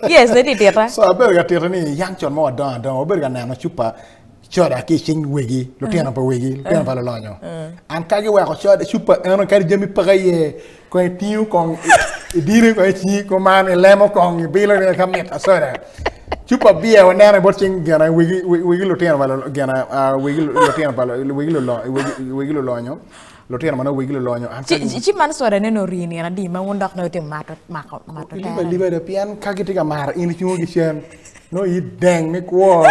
Yes, they did it. So I better get ni young John more done. Don't better get na chupa. Choda kitchen wigi, Lutiana pa wigi, Lutiana pa lonyo. And kage wa ko choda chupa eno kari jemi pagaye ko tiu kong dire ko chi ko man lemo kong bilo ne kamet asora. Chupa bia wana botching gana wigi Lutiana pa gana wigi Lutiana pa wigi lonyo. Lutiana mana wigi lonyo. Chi man sora ne no rini na di ma wondak no te mato. Liba de pian kage tiga mar in chu gi chen. No I deng ni ko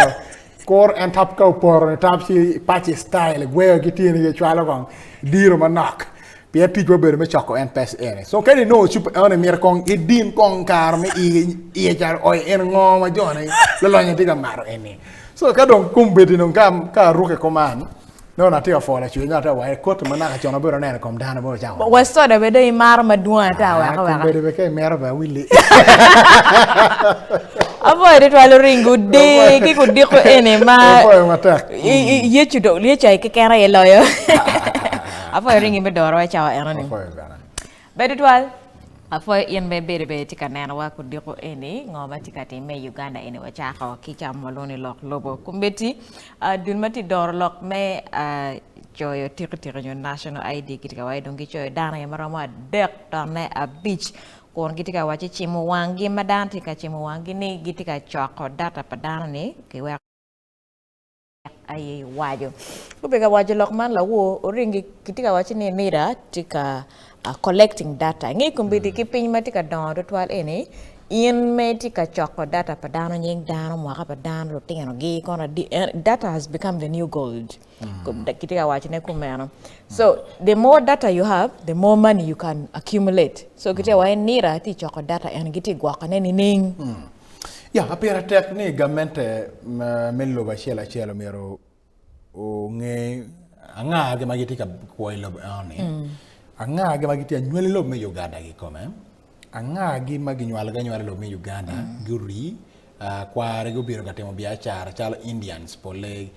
Core and top cow por top si patchy style where get in the chalagong dear manak Pierre Pico better me choco and pass any so can you know super on a mere kong it din kong car me ejar or en ngoma johnny the long dig a matter any so kadon kumbit in cam car rook a command no not here for that you not away quote manaka john better and come down about jam but what sort of a day marma duan tower became merva willy avoid it while ring good day could do any ma yet you don't let I carry a lawyer avoid ringing the door right our errand but it was avoid in my baby chicken and work could do any ngomaticati me Uganda anyway chako kicha maloney lock lobo kumbeti dunmati door lock me joy ticket your national ID kitika why don't get your dana yamarama deck down a beach kon gitika wachi chimu wangi madanti ka chimu wangi ni gitika choko data padana ni kiwa ai wajo kubega wajo lokman la wo ringi gitika wachi ni mira tika collecting data ngi kumbidi ki piny matika don ritual ene in metika choko data padana nying dana mwaka padana rotinga gi kona data has become the new gold kitika wachi ne kumeno so the more data you have the more money you can accumulate so kitika wa nira ti choko data en giti gwaka ne ning ya apera tek ni gamente mello ba chelo mero o nge anga ge magitika ko lo ani anga ge magiti anywele lo me Uganda gi kome anga gi maginywala ganywala lo me Uganda guri kware go biro gatemo biachara chalo Indians pole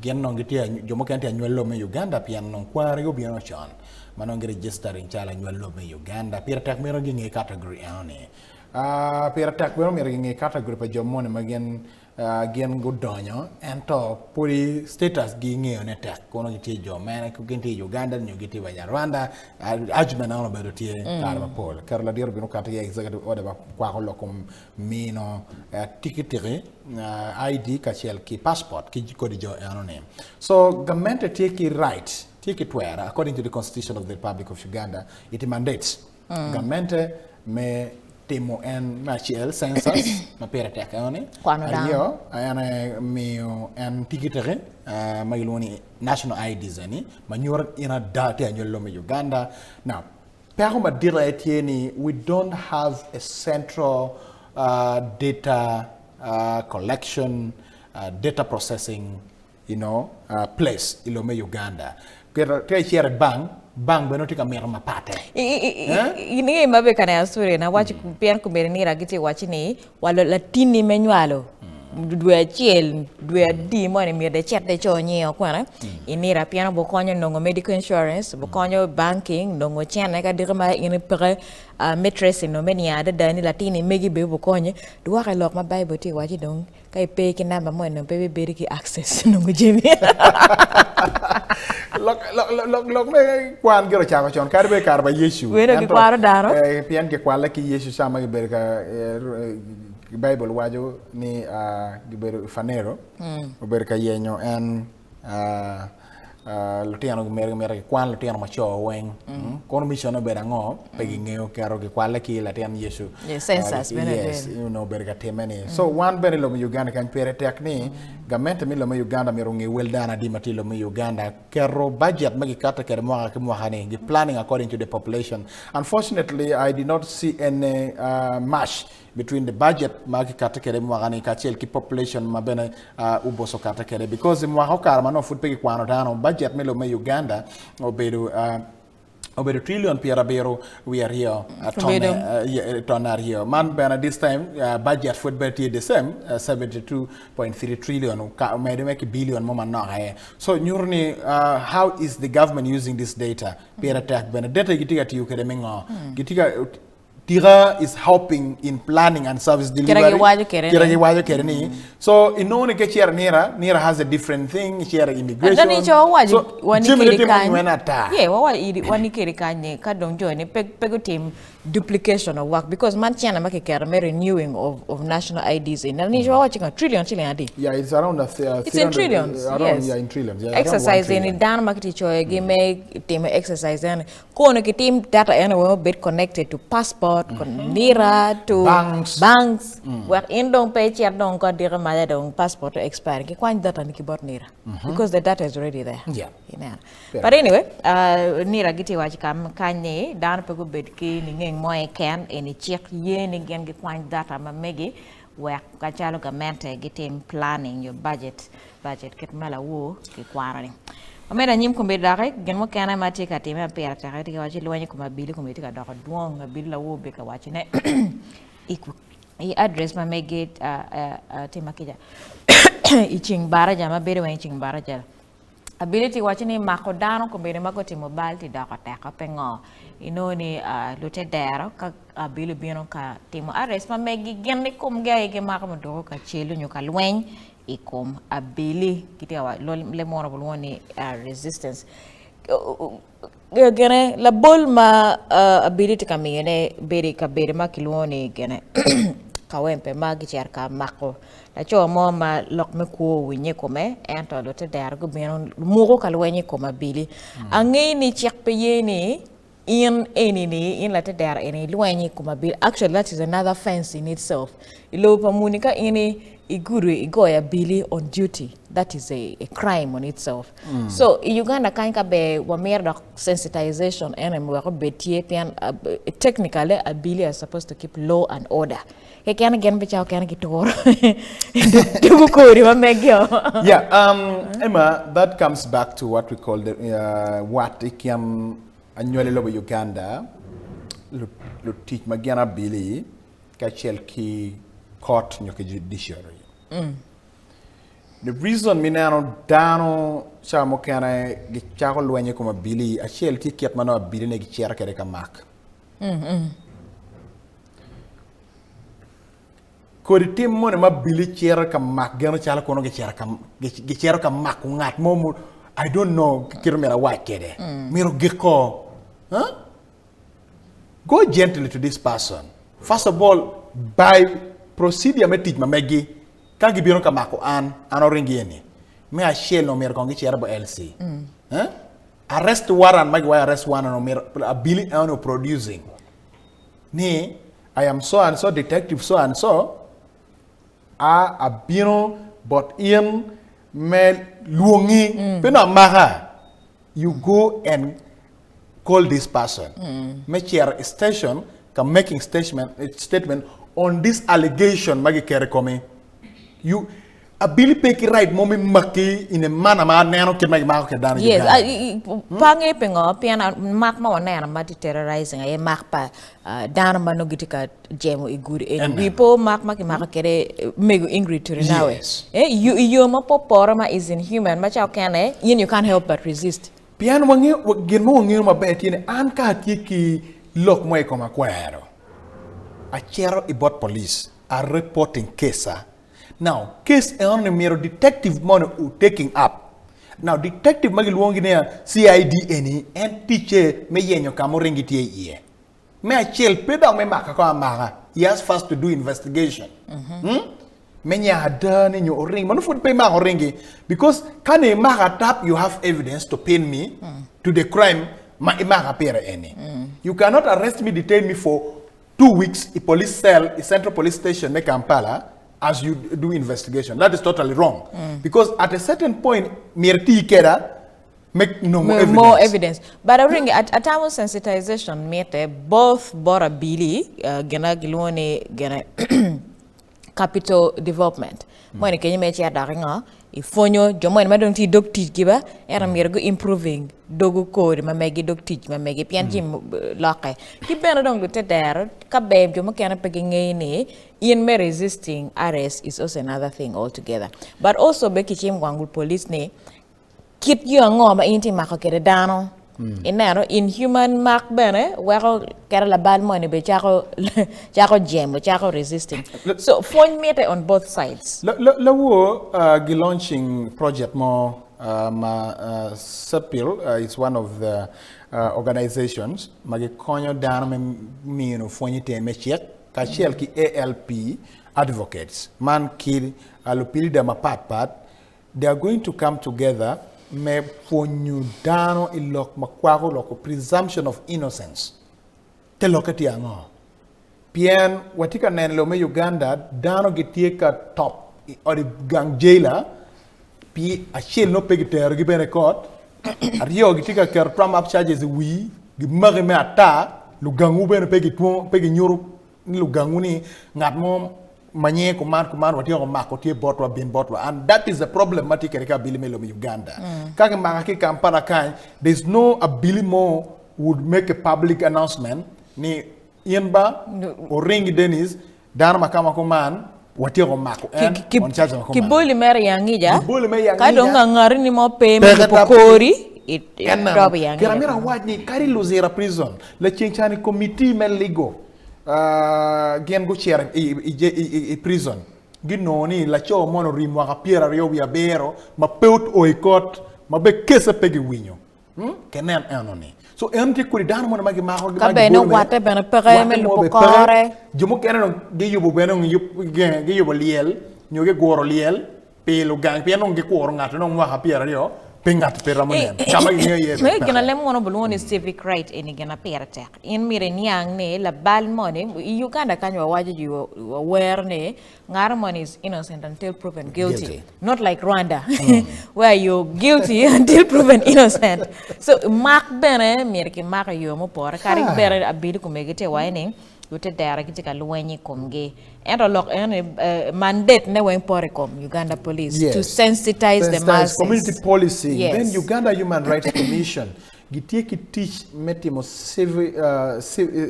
genno ngiti jomo kanti anywele lo me Uganda pian non kware go biro chon manonge registering chala anywele lo me Uganda pira tak mero gi nge category ani pira tak mero nge category pa jomone magen gen Gudony ento puri status gi ngeo ne tek kono giti jo mena ko genti Uganda nyu giti wa Rwanda ajme na ono bedo tie karba pol karla dir bino kata executive order ba kwa ko lokum mino tikitire ID ka chel ki passport ki ko di jo anone so government take right take it where according to the constitution of the Republic of Uganda it mandates government me temo en national census ma pera tek oni ario ana mio en tikitere mailoni national IDs ani manyor ina data anyolo me Uganda now pero ma dire etieni we don't have a central data collection data processing place ilo me Uganda ke here bang benotika mer mapate ini mabe kana asuri na wachi kupian kumere ni ragiti wachi ni walo latini menywalo due chiel due di mo ne mi de chet de chonyi okwana ini ra piano bokonyo ndongo medical insurance bokonyo banking ndongo chene ka dirma ini pre matress no menia de dani latini megi be bokonyo duwa ka lok ma bible ti wachi dong kai pe ki namba mo no be be ki access ndongo jemi lok me kwan gero chako chon karbe karba Yesu wero ki kwaro daro pian ke kwala ki Yesu sama ke berka Bible wajo ni giberu fanero berka yenyo en lutiano mer kwan lutiano macho wen kono mission bera ngo pegi ngeo karo ke kwala ki latian Yesu census yes berka temeni so one bere lo Uganda kan pere tekni government mi lo Uganda mi rongi weldana di matilo mi Uganda kero budget magi kata kere mo ke mo hane gi planning according to the population unfortunately I did not see any match between the budget magi kata kere mo hane ka chel ki population mabena uboso kata kere because mo hakar mano food pegi kwano dano budget mi lo Uganda over a trillion Pierabero we are here ton here man bana this time budget for better the same 72.3 trillion maybe make a billion more no so nyurni how is the government using this data Piera tech bana data gitika ti ukede mengo gitika Tira is helping in planning and service delivery. So in no ke chair Nira has a different thing. Chair immigration. So duplication of work because man chana make care renewing of national IDs in watching a trillion adi. Yeah, it's around it's in trillions. Yes. Yeah, in trillions. Yeah, exercise in Dan market give me team exercise and kono ke team data anyway bit connected to passport, Nira to banks. Where in don't pay chair don't got dira mala don't passport to expire. Ke kwan data ni kibot Nira because the data is already there. Yeah. But anyway, Nira giti wachi kam kanye Dan pego bit ki ni moy can any check yen again get point data ma megi where kachalo government getting planning your budget get mala wo ki kwarani ameda nyim ko be dare gen mo kana mati ka tema per ta ti wachi loñi ko mabili ko meti ka dako duong bil la wo be ka wachi ne iku I address ma megi tema kija iching baraja ma bere wen iching baraja ability wachi ni makodano ko be ma ko timo balti dako ta ka pengo inoni lute dero ka abili bino ka timo arrest ma megi genni kum gaye ge makama do ka chelu nyu ka lwen ikum abili kitiwa le moro woni resistance gene la bol ma ability ka mene beri ka beri ma kilwoni gene ka wempe ma gi cer ka mako la cho mo ma lok me ko winye ko me ento lute dero go bino mugo ka lwen ko abili angeni chek pe yeni in latte there any luanyi kumabil actually that is another fence in itself ilo pamunika ini iguru igoya bili on duty that is a crime on itself so in Uganda kanka be wamerda sensitization and we betie pian technically a bili are supposed to keep law and order he can again be chao can gitor do ko ri mamegyo Emma, that comes back to what we call the what ikiam annually lobo Uganda lo teach magiana bili kachel ki court nyoke judiciary. The reason mi nano dano cha mo kana gi chako lwenye ko bili achel ki ket mano bili ne gi cher kere ka mak. Ko di tim mo ne ma bili cher ka mak gano chala kono gi cher ka mak ngat mo I don't know kiro mera wa kede. Miro geko. Huh? Go gently to this person. First of all, by procedure me teach ma megi kagi biro ka mako an ringi eni. Me a shell no mero kongi chera bo LC. Huh? Arrest warrant magi wa arrest warrant no mero ability no producing. Ni I am so and so detective so and so a biro but in me luongi pena maha you go and call this person make your station can making statement on this allegation magi kere come you ability peki right momi maki in a manner ma nano ke magi ma ko dan yes pange pengo piana mak ma wana ma terrorizing ay mak pa dan ma no gitika jemo e good and people mak kere mego angry to nawe you ma poporama is inhuman ma cha kane you can't help but resist piano wangi gen mo ngi ma betine an ka tiki lok moy ko ma kwero a chero e bot police are reporting case. Now, case on the mirror detective money taking up. Now, detective magi luongi ne CID any and teacher me yenyo kamoringi tie ye. Me a chel peda me maka ko amara. He has first to do investigation. Menya hadane nyo ring. Manu food pay ma ringi because can a maka tap you have evidence to pin me to the crime ma imaka pere any. You cannot arrest me, detain me for 2 weeks. A police cell, a central police station, make Kampala. As you do investigation. That is totally wrong. Because at a certain point, mirti kera make no more evidence. More evidence. But I think at time of sensitization, mete both Bora Billy, gena gilone gena capital development. When Kenya mechi adaringa, ifonyo jomo en madong ti dog teach giba, era mirgo improving dogu code ma megi dog teach ma megi pianji lake. Ki bena dong lute der kabem jomo kana pegenge ni in me resisting arrest is also another thing altogether. But also beki chim wangul police ne kit you ngo ma inti mako kere dano inero inhuman mark bene wako kera la bal money be chako jam chako resisting so phone mete on both sides la wo launching project mo Sepil is one of the organizations magi konyo dano me no phone te me check ka shell ki ALP advocates man ki alupili da pat they are going to come together me fonyu dano ilok makwako loko presumption of innocence te lokati ango pien watika nenlo me Uganda dano gitie ka top or gang jailer pi a shell no pegiter gi bene court ario gitika ker pram up charges wi gi mari me ata lu gangu bene pegi nyuru lu gangu ni ngat mom manye command wati ko mako tie botwa bin botwa and that is the problematic erika bilimelo in Uganda kage mangaki kampara kan there's no ability more would make a public announcement ni yemba o ring Dennis dar makama command wati ko mako and on charge of command kiboli mer yangija kado ngangari ni mo peme pokori it dobe yangija kiramira wajni kari luzera prison la chenchani committee men ligo gen go chair prison ginoni la cho mono rimwa ka piera rio ya bero ma peut o ikot ma be kesa pegi winyo kenen anoni so enti kuri dan mo magi ma ko ka be no wate be no pere me lu pokore jumo kenen ge yubo be no ge yubo liel nyoge goro liel pelo gang pe no ge ko ngato no wa ka piera rio pengat peramonen kama ngiye me gena lem wono bulwoni civic right eni gena pertek in mire niang ne la bal money Uganda kanyo waje ju aware ne ngar money is innocent until proven guilty. Not like Rwanda where you're guilty until proven innocent so mark bene mire ki mark yo mo por kari bere abili kumegete waine yote dara kitika luwenyi komge endo lok mandate ne wen porecom Uganda police to sensitize the masses community policy then Uganda Human Rights Commission gitieki teach metimo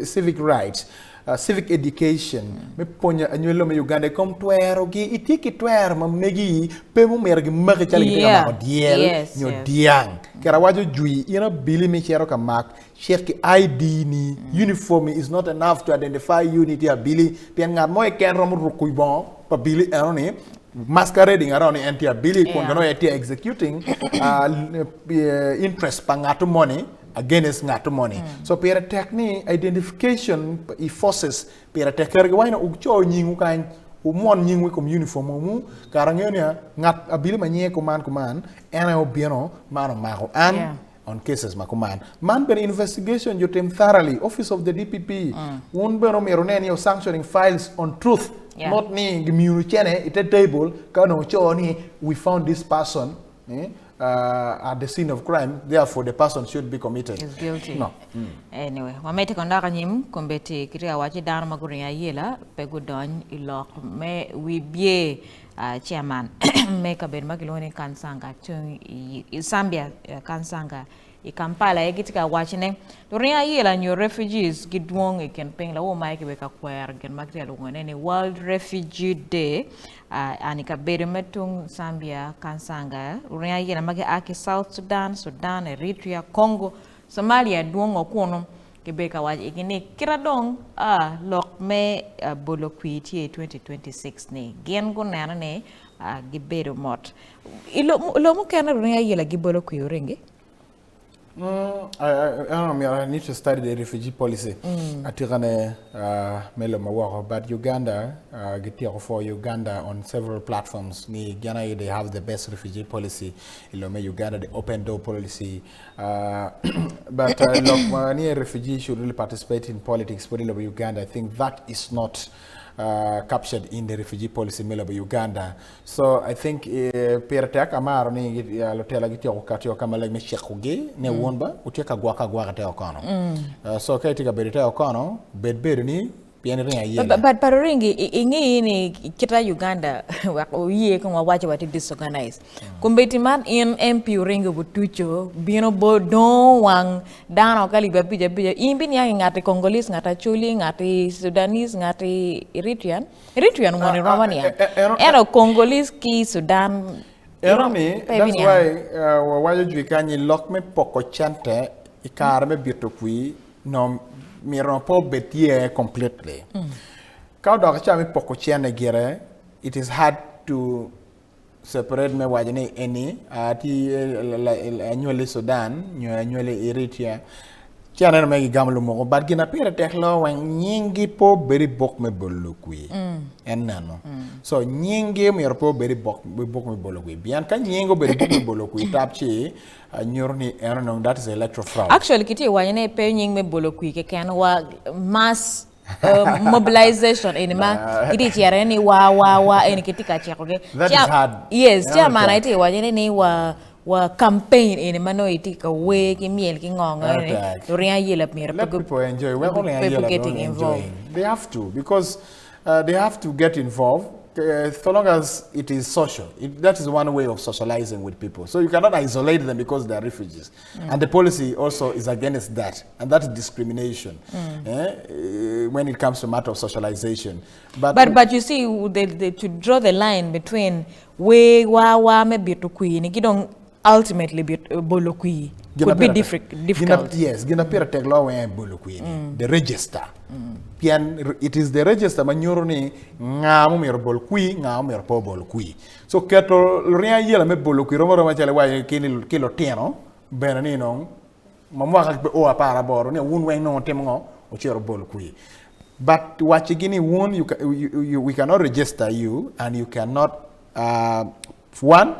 civic rights civic education me ponya anyelo me Uganda kom twero gi itiki twer ma megi pe mu mer gi magi chali ma diel nyo diang kera wajo jui ina bili me chero ka mak ki ID ni uniform is not enough to identify unity ability pien ngat mo e ken rom rukuy bon pa bili eroni masquerading around anti ability kon no eti executing interest pa ngatu money against ngatu money so pera technique identification e forces pera teker ga wayna ugcho nyingu kan umon nyingu kom uniform mu karangenia ngat abili manye command ena obieno mano mako an on cases makuman man ben investigation you tem thoroughly office of the DPP won ben meroneni o sanctioning files on truth not ni gimiunu chene ite table kano choni we found this person at the scene of crime therefore the person should be committed is guilty anyway wamete kondaka nyim kombeti kiria wachi dar Guringo Ayela pe Gudony ilok me Wibye chairman me kabed magiloni kansanga chung Zambia kansanga I Kampala egitika wachine Guringo Ayela new refugees gidwong ikenpeng la wo maike beka kwer gen magtia lungone World Refugee Day ani kabed metung Zambia kansanga Guringo Ayela mage aki South Sudan Eritrea Congo Somalia duong okuno kebeka waje igine kiradong lok me bolo kwiti 2026 ne gen go nana ne gibedo mot ilo mo kana Guringo Ayela gibolo kuyurenge I need to study the refugee policy. Atirane melo mawako, but Uganda get for Uganda on several platforms. Ni Ghana they have the best refugee policy. Ilome Uganda the open door policy. But look, any refugee should really participate in politics. For Uganda, I think that is not captured in the refugee policy melo Uganda. So I think Pierre Amaro ni lotela giti okatio kama like meshekuge ne wonba uteka gwaka te okono. So kaitika berite okono bedbedu ni piani ringa yela. But paroringi ingi ni kita Uganda oye kwa wache wati disorganize. Kumbeti man in MP ringi butucho bino bodon wang dano kali bapija imbi ni ngati Congolese ngata Chuli ngati Sudanese ngati Eritrean wani Romania. Eno Congolese ki Sudan. That's why wajo juikanyi lock me poko chante ikar me birto kui no miro po betie completely. Kau dog chami poko chiane gire, it is hard to separate me wajane any ati annually Sudan, annually Eritrea. Chiane me gamlu mo but gina pira teklo wan nyingi po beri bok me bolu kui. Enano. So nyingi me po beri bok me bolu kui. Bian kan nyingo beri bok me bolu kui tapchi nyorni enano that is electoral fraud. Actually kiti wajane pe nying me bolu kui ke kan wa mass mobilization in ma kiti chiare ni wa en kiti ka chako ke. That is hard. Yes, chia mana ite wajane ni wa campaign in mano iti ka we ki miel ki ngonga ni Guringo Ayela mira let people enjoy. We're only getting involved. They have to because they have to get involved. So long as it is social, that is one way of socializing with people. So you cannot isolate them because they are refugees, and the policy also is against that, and that is discrimination when it comes to matter of socialization. But you see, to draw the line between we wa me bitukui ni gidong ultimately bolokui could be difficult. Yes, gina pira teglo we bolokui the register. Pian it is the register manyoro ni ngamu mer bolokui ngamu mer po bolokui. So keto Guringo Ayela me bolokui romo ma chale wa kilo tieno benani non mamwa ka o apara boro ne wun we no temongo o chero bolokui. But wachigini won we cannot register you, and you cannot one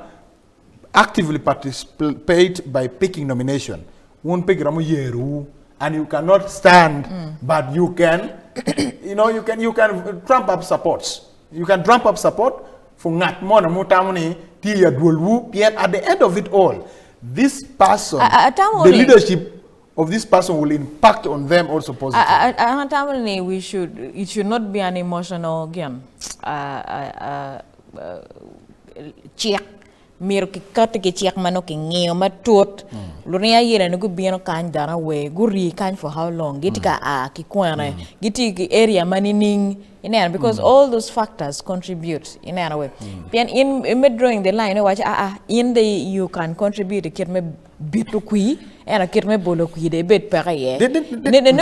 actively participate by picking nomination. Won pick ramu yeru, and you cannot stand, but you can you can trump up supports. You can trump up support for ngat mona mutamuni ti ya dwolwu. At the end of it all, this person, the leadership of this person will impact on them also positively. It should not be an emotional game. Check. Miro ki kata ki check mano ki ngeo matot. Guringo Ayela no gubiano kan dana we guri kan for how long? Giti ka ki kwana. Giti ki area manining because all those factors contribute in a way. In drawing the line, watch in the you can contribute to kid me bitukui and a kid me bolokui de bit peraye.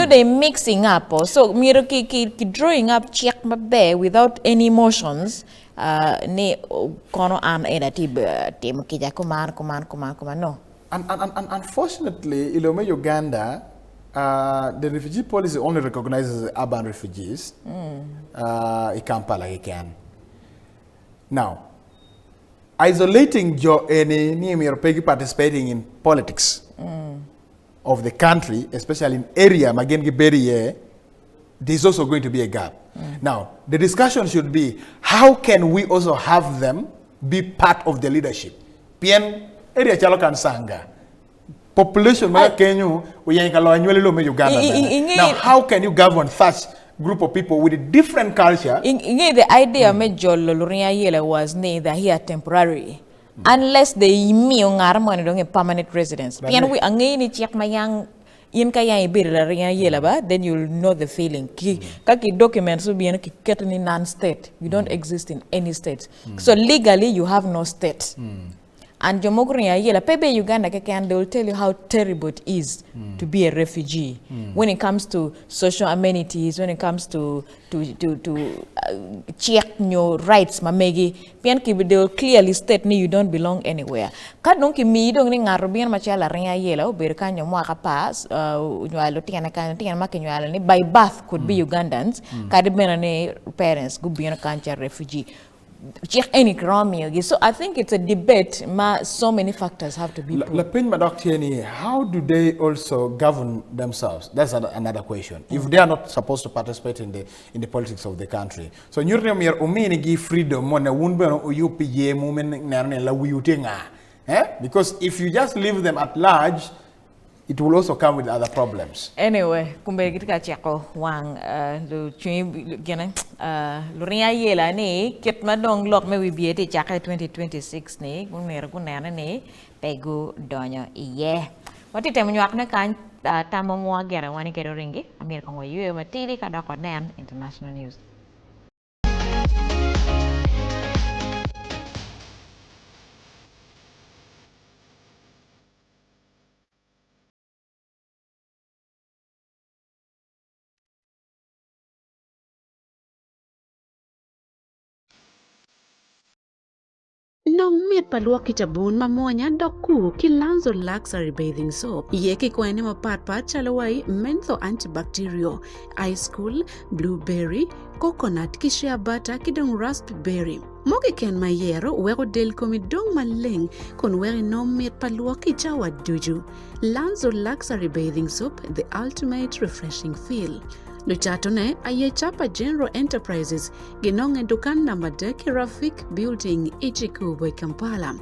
They mixing up. So miro ki drawing up check my bear without any emotions. Ne kono an edati tim kija kuman no. And unfortunately, Ilome Uganda, the refugee policy only recognizes urban refugees. In Kampala, you can. Now, isolating any participating in politics of the country, especially in area, there's also going to be a gap. Now, the discussion should be, how can we also have them be part of the leadership? Pien area chalokan sanga. Population Kenyu Uganda. Now, how can you govern such group of people with a different culture? The idea of Guringo Ayela was that he had temporary. Unless they a permanent residence. Pian we angeni check my young in kaya ibirla Guringo Ayela ba, then you'll know the feeling. Kaki documents will be in non-state. You don't exist in any state. So legally you have no state. And Guringo Ayela, Pebe Uganda they will tell you how terrible it is to be a refugee. When it comes to social amenities, when it comes to check your rights, mamegi, they will clearly state you don't belong anywhere. Kadonki mi dong ning Arabian machala Guringo Ayela, berkanyo mwaka pass, by birth could be Ugandans, kadibena parents could be a country refugee. Any so I think it's a debate. So many factors have to be proved. How do they also govern themselves? That's another question. If they are not supposed to participate in the politics of the country, so give freedom because if you just leave them at large, it will also come with other problems. Anyway, kumbe kita chako wang lu chui gana Guringo Ayela ni ket madong lok me Wibye ti chaka 2026 ni kunera ni pegu donyo iye. Wati temu nyak na kan tamo mwa gera wani kero ringi amir kongwe yue matili kada konen International News. Nong miet paluok kitabun mamonya doku ki Lanzo Luxury Bathing Soap. Yeki kwene mapat chalawai mentho antibacterial, ice cool, blueberry, coconut ki shea butter ki dong raspberry. Mogi ken mayero wego del komi dong maleng kon weri nom miet paluok ki chawa duju. Lanzo Luxury Bathing Soap, the ultimate refreshing feel. Luchatone aye chapa General Enterprises ginong dukan number deki Rafik Building Ichikubwe Kampala.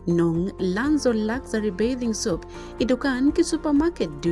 Nong Lanzo Luxury Bathing Soap idukan ki supermarket